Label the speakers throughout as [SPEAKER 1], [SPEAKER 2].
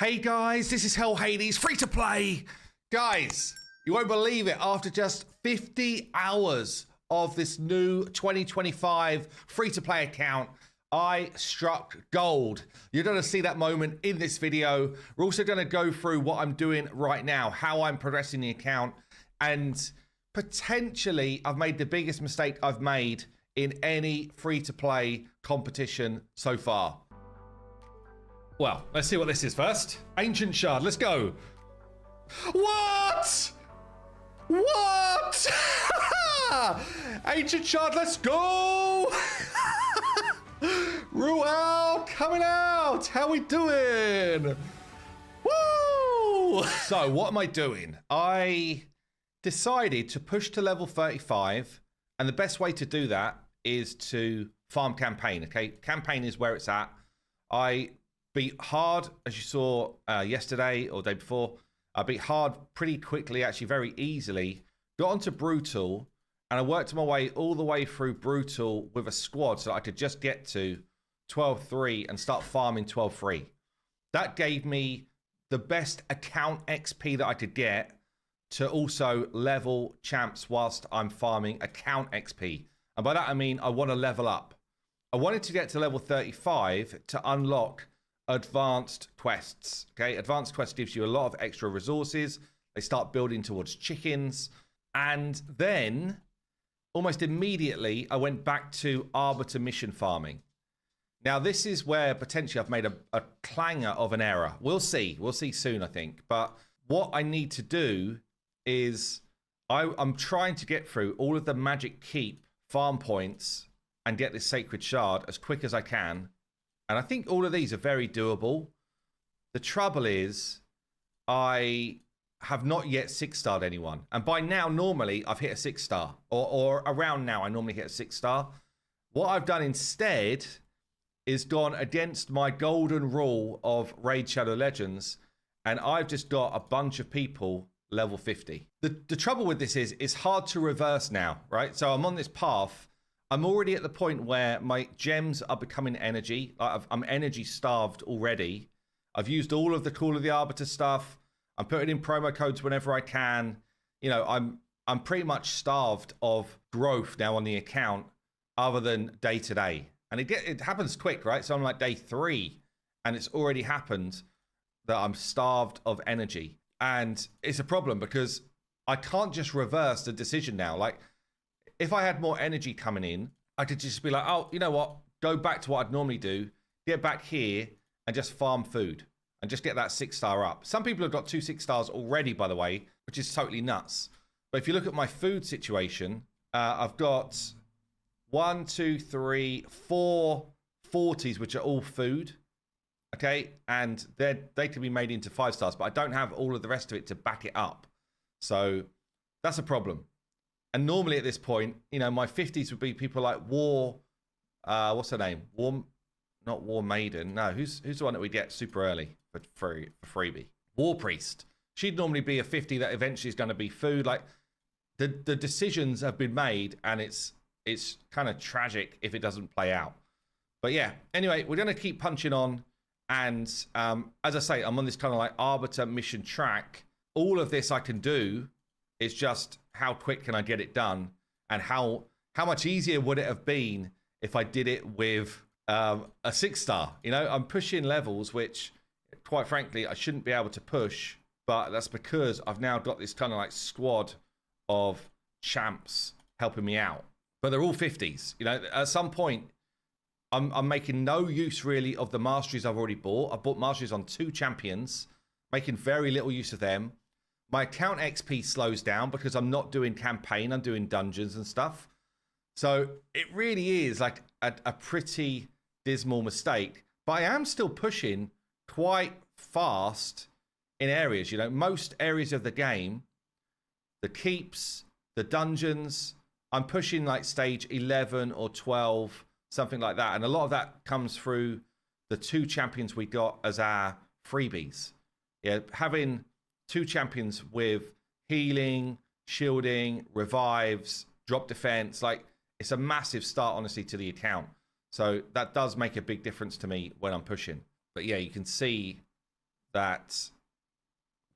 [SPEAKER 1] Hey guys, this is Hell Hades, free to play. Guys, you won't believe it. After just 50 hours of this new 2025 free to play account, I struck gold. You're going to see that moment in this video. We're also going to go through what I'm doing right now, how I'm progressing the account, and potentially I've made the biggest mistake I've made in any free to play competition so far. Well, let's see what this is first. Ancient Shard, let's go. What? What? Ancient Shard, let's go. Ruel coming out. How we doing? Woo! So what am I doing? I decided to push to level 35, and the best way to do that is to farm campaign. Okay, campaign is where it's at. I beat hard, as you saw yesterday or day before. I beat hard pretty quickly, actually very easily. Got onto brutal, and I worked my way all the way through brutal with a squad so that I could just get to 12-3 and start farming 12-3. That gave me the best account XP that I could get to also level champs whilst I'm farming account XP. And by that I mean I want to level up. I wanted to get to level 35 to unlock advanced quests. Okay, advanced quests gives you a lot of extra resources. They start building towards chickens, and then almost immediately I went back to arbiter mission farming. Now this is where potentially I've made a clanger of an error. We'll see soon, I think. But what I need to do is I'm trying to get through all of the magic keep farm points and get this sacred shard as quick as I can. And I think all of these are very doable. The trouble is, I have not yet 6-starred anyone. And by now, normally, I've hit a 6-star. Or around now, I normally hit a 6-star. What I've done instead is gone against my golden rule of Raid Shadow Legends. And I've just got a bunch of people level 50. The trouble with this is, it's hard to reverse now, right? So I'm on this path. I'm already at the point where my gems are becoming energy. I'm energy starved already. I've used all of the Call of the Arbiter stuff. I'm putting in promo codes whenever I can. You know, I'm pretty much starved of growth now on the account other than day to day. And it happens quick, right? So I'm like day 3 and it's already happened that I'm starved of energy. And it's a problem because I can't just reverse the decision now. Like, if I had more energy coming in, I could just be like, oh, you know what? Go back to what I'd normally do. Get back here and just farm food and just get that 6-star up. Some people have got 2 6-stars already, by the way, which is totally nuts. But if you look at my food situation, I've got 1, 2, 3, 4 40s, which are all food. Okay. And they can be made into 5-stars, but I don't have all of the rest of it to back it up. So that's a problem. And normally at this point, you know, my 50s would be people like War, what's her name? Not War Maiden. No, who's the one that we get super early for freebie? War Priest. She'd normally be a 50 that eventually is going to be food. Like the decisions have been made, and it's kind of tragic if it doesn't play out. But yeah, anyway, we're going to keep punching on. And as I say, I'm on this kind of like arbiter mission track. All of this I can do. It's just how quick can I get it done, and how much easier would it have been if I did it with a 6-star? You know, I'm pushing levels which, quite frankly, I shouldn't be able to push, but that's because I've now got this kind of like squad of champs helping me out. But they're all 50s. You know, at some point, I'm making no use really of the masteries I've already bought. I bought masteries on 2 champions, making very little use of them. My account XP slows down because I'm not doing campaign, I'm doing dungeons and stuff. So it really is like a pretty dismal mistake. But I am still pushing quite fast in areas. You know, most areas of the game, the keeps, the dungeons, I'm pushing like stage 11 or 12, something like that. And a lot of that comes through the 2 champions we got as our freebies. Yeah, having 2 champions with healing, shielding, revives, drop defense. Like, it's a massive start, honestly, to the account. So that does make a big difference to me when I'm pushing. But yeah, you can see that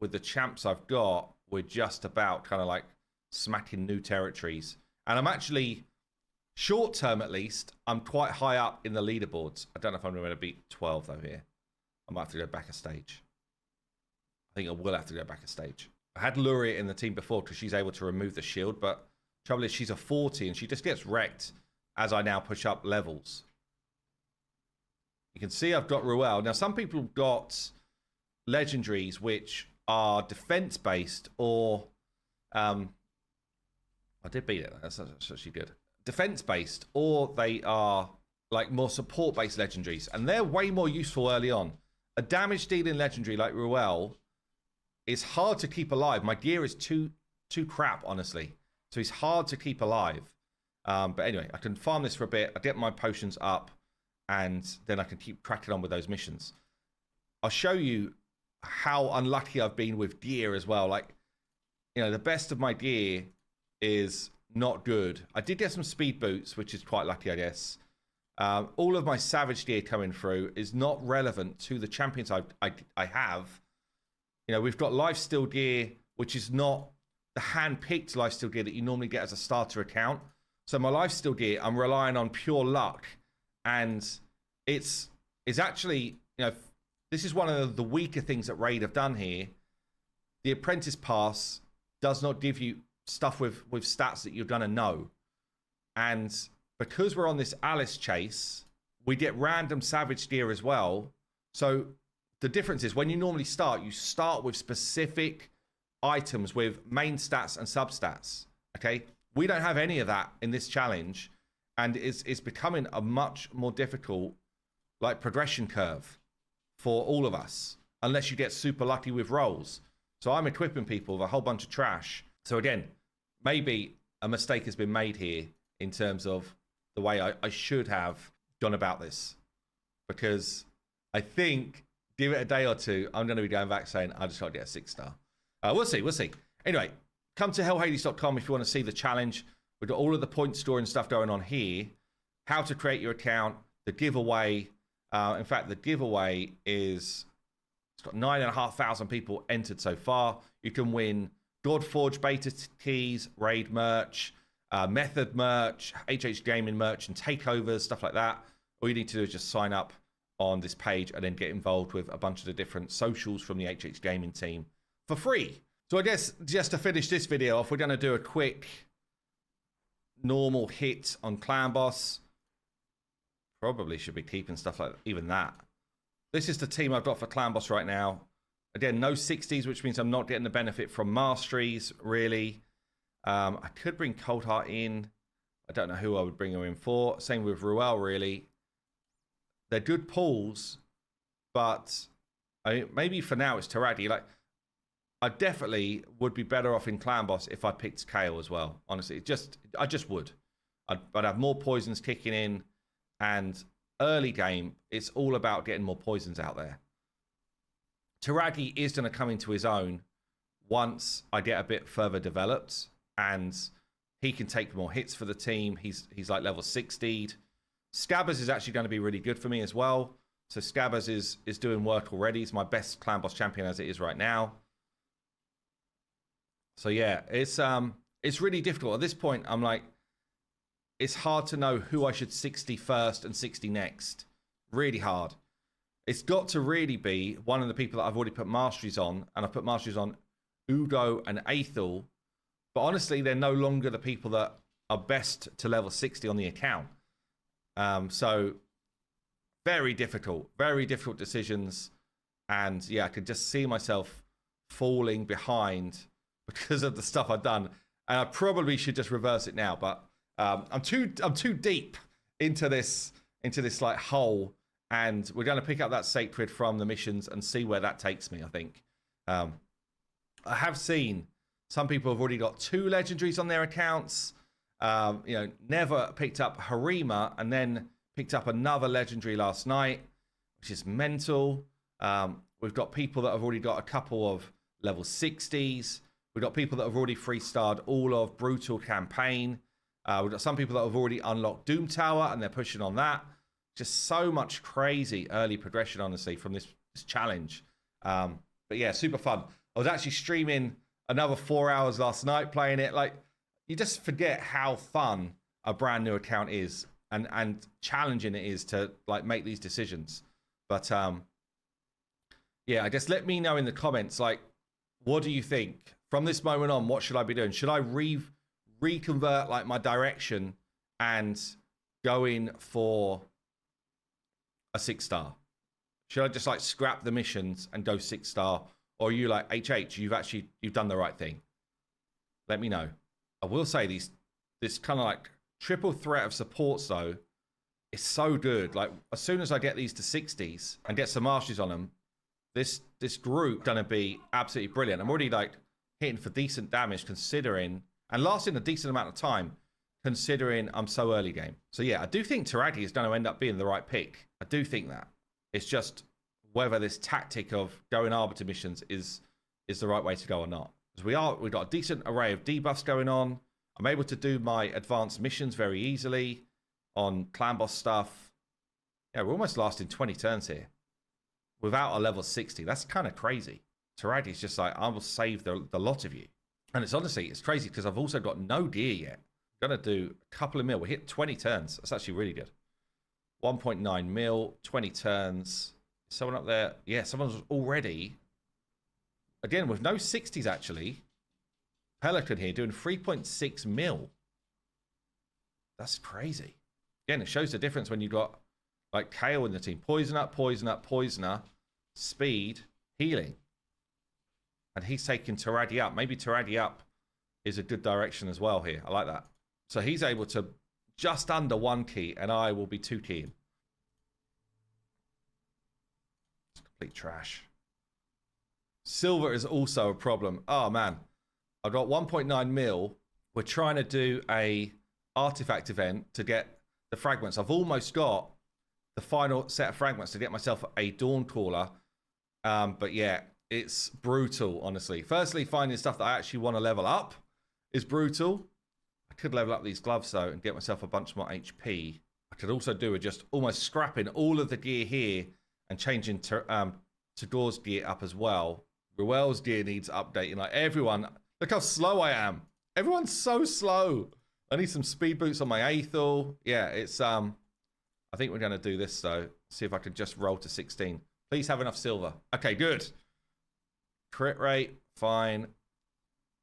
[SPEAKER 1] with the champs I've got, we're just about kind of like smacking new territories. And I'm actually, short term at least, I'm quite high up in the leaderboards. I don't know if I'm going to beat 12 though here. I might have to go back a stage. I think I will have to go back a stage. I had Luria in the team before because she's able to remove the shield, but trouble is she's a 40 and she just gets wrecked as I now push up levels. You can see I've got Ruel. Now, some people have got legendaries which are defense-based or... I did beat it. That's actually good. Defense-based, or they are like more support-based legendaries, and they're way more useful early on. A damage-dealing legendary like Ruel is hard to keep alive. My gear is too crap, honestly. So he's hard to keep alive. But anyway, I can farm this for a bit. I get my potions up, and then I can keep cracking on with those missions. I'll show you how unlucky I've been with gear as well. Like, you know, the best of my gear is not good. I did get some speed boots, which is quite lucky, I guess. All of my savage gear coming through is not relevant to the champions I have. You know, we've got lifesteal gear, which is not the hand-picked lifesteal gear that you normally get as a starter account. So my lifesteal gear, I'm relying on pure luck, and it's actually, you know, this is one of the weaker things that Raid have done here. The Apprentice Pass does not give you stuff with stats that you're gonna know, and because we're on this Alice chase, we get random savage gear as well. So the difference is when you normally start, you start with specific items with main stats and substats. Okay, we don't have any of that in this challenge, and it's becoming a much more difficult like progression curve for all of us unless you get super lucky with rolls. So I'm equipping people with a whole bunch of trash. So again, maybe a mistake has been made here in terms of the way I should have gone about this, because I think give it a day or two, I'm going to be going back saying I just got to get a 6-star. We'll see. Anyway, come to hellhades.com if you want to see the challenge. We've got all of the point scoring stuff going on here. How to create your account, the giveaway. In fact, the giveaway is, it's got 9,500 people entered so far. You can win Godforge beta keys, raid merch, method merch, HH gaming merch, and takeovers, stuff like that. All you need to do is just sign up on this page and then get involved with a bunch of the different socials from the HH gaming team for free. So I guess just to finish this video off, we're going to do a quick normal hit on Clan Boss. Probably should be keeping stuff like even that. This is the team I've got for Clan Boss right now. Again, no 60s, which means I'm not getting the benefit from masteries, really. I could bring Coldheart in. I don't know who I would bring her in for. Same with Ruel, really. They're good pulls, but maybe for now it's Taradi. Like, I definitely would be better off in Clan Boss if I picked Kale as well. Honestly, I just would. I'd have more poisons kicking in, and early game, it's all about getting more poisons out there. Taragi is going to come into his own once I get a bit further developed, and he can take more hits for the team. He's like level 60'd. Scabbers is actually going to be really good for me as well. So Scabbers is doing work already. He's my best Clan Boss champion as it is right now. So yeah, it's really difficult. At this point, I'm like, it's hard to know who I should 60 first and 60 next. Really hard. It's got to really be one of the people that I've already put masteries on, and I've put masteries on Ugo and Aethel. But honestly, they're no longer the people that are best to level 60 on the account. So very difficult decisions. And yeah, I could just see myself falling behind because of the stuff I've done. And I probably should just reverse it now, but I'm too deep into this like hole, and we're going to pick up that sacred from the missions and see where that takes me, I think. I have seen some people have already got 2 legendaries on their accounts. You know, never picked up Harima and then picked up another legendary last night, which is mental. We've got people that have already got a couple of level 60s. We've got people that have already 3-starred all of Brutal Campaign. We've got some people that have already unlocked Doom Tower and they're pushing on that. Just so much crazy early progression, honestly, from this challenge. But yeah, super fun. I was actually streaming another 4 hours last night playing it. Like, you just forget how fun a brand new account is and challenging it is to like make these decisions. But yeah, I guess let me know in the comments, like, what do you think from this moment on? What should I be doing? Should I reconvert like my direction and go in for a 6-star? Should I just like scrap the missions and go 6-star? Or are you like, HH, you've done the right thing? Let me know. I will say this kind of like triple threat of supports though is so good. Like, as soon as I get these to 60s and get some marshes on them, this group gonna be absolutely brilliant. I'm already like hitting for decent damage considering, and lasting a decent amount of time considering I'm so early game. So yeah, I do think Taragi is going to end up being the right pick. I do think that. It's just whether this tactic of going arbiter missions is the right way to go or not. Because we've got a decent array of debuffs going on. I'm able to do my advanced missions very easily on clan boss stuff. Yeah, we're almost lasting 20 turns here without a level 60. That's kind of crazy. Taragi's just like, I will save the lot of you. And it's crazy because I've also got no gear yet. Gonna do a couple of mil. We hit 20 turns. That's actually really good. 1.9 mil, 20 turns. Someone up there. Yeah, someone's already, again, with no 60s actually. Pelican here doing 3.6 mil. That's crazy. Again, it shows the difference when you got like Kale in the team. Poisoner, poisoner, poisoner, speed, healing. And he's taking Taragi up. Maybe Taragi up is a good direction as well here. I like that. So he's able to just under 1 key, and I will be 2 keying. It's complete trash. Silver is also a problem. Oh, man. I've got 1.9 mil. We're trying to do a artifact event to get the fragments. I've almost got the final set of fragments to get myself a Dawn Caller. But yeah, it's brutal, honestly. Firstly, finding stuff that I actually want to level up is brutal. I could level up these gloves, though, and get myself a bunch more HP. I could also do with just almost scrapping all of the gear here and changing Tagor's gear up as well. Ruel's gear needs updating. Like, everyone, look how slow I am. Everyone's so slow. I need some speed boots on my Aethel. Yeah, it's, I think we're going to do this, though. See if I can just roll to 16. Please have enough silver. Okay, good. Crit rate, fine.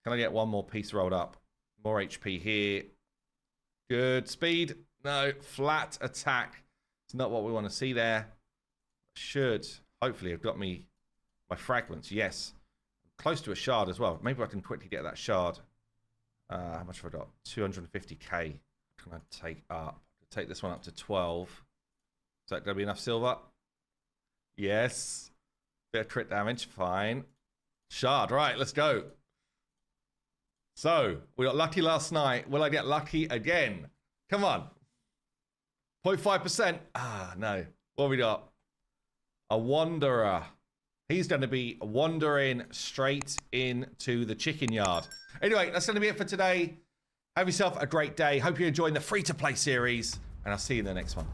[SPEAKER 1] Can I get one more piece rolled up? More HP here. Good. Speed. No. Flat attack. It's not what we want to see there. Should hopefully have got me my fragments. Yes. Close to a shard as well. Maybe I can quickly get that shard. How much have I got? 250k. Can I take up? Take this one up to 12. Is that going to be enough silver? Yes. Bit of crit damage. Fine. Shard. Right. Let's go. So, we got lucky last night. Will I get lucky again? Come on. 0.5%. Ah, no. What have we got? A Wanderer. He's going to be wandering straight into the chicken yard. Anyway, that's going to be it for today. Have yourself a great day. Hope you're enjoying the free-to-play series. And I'll see you in the next one.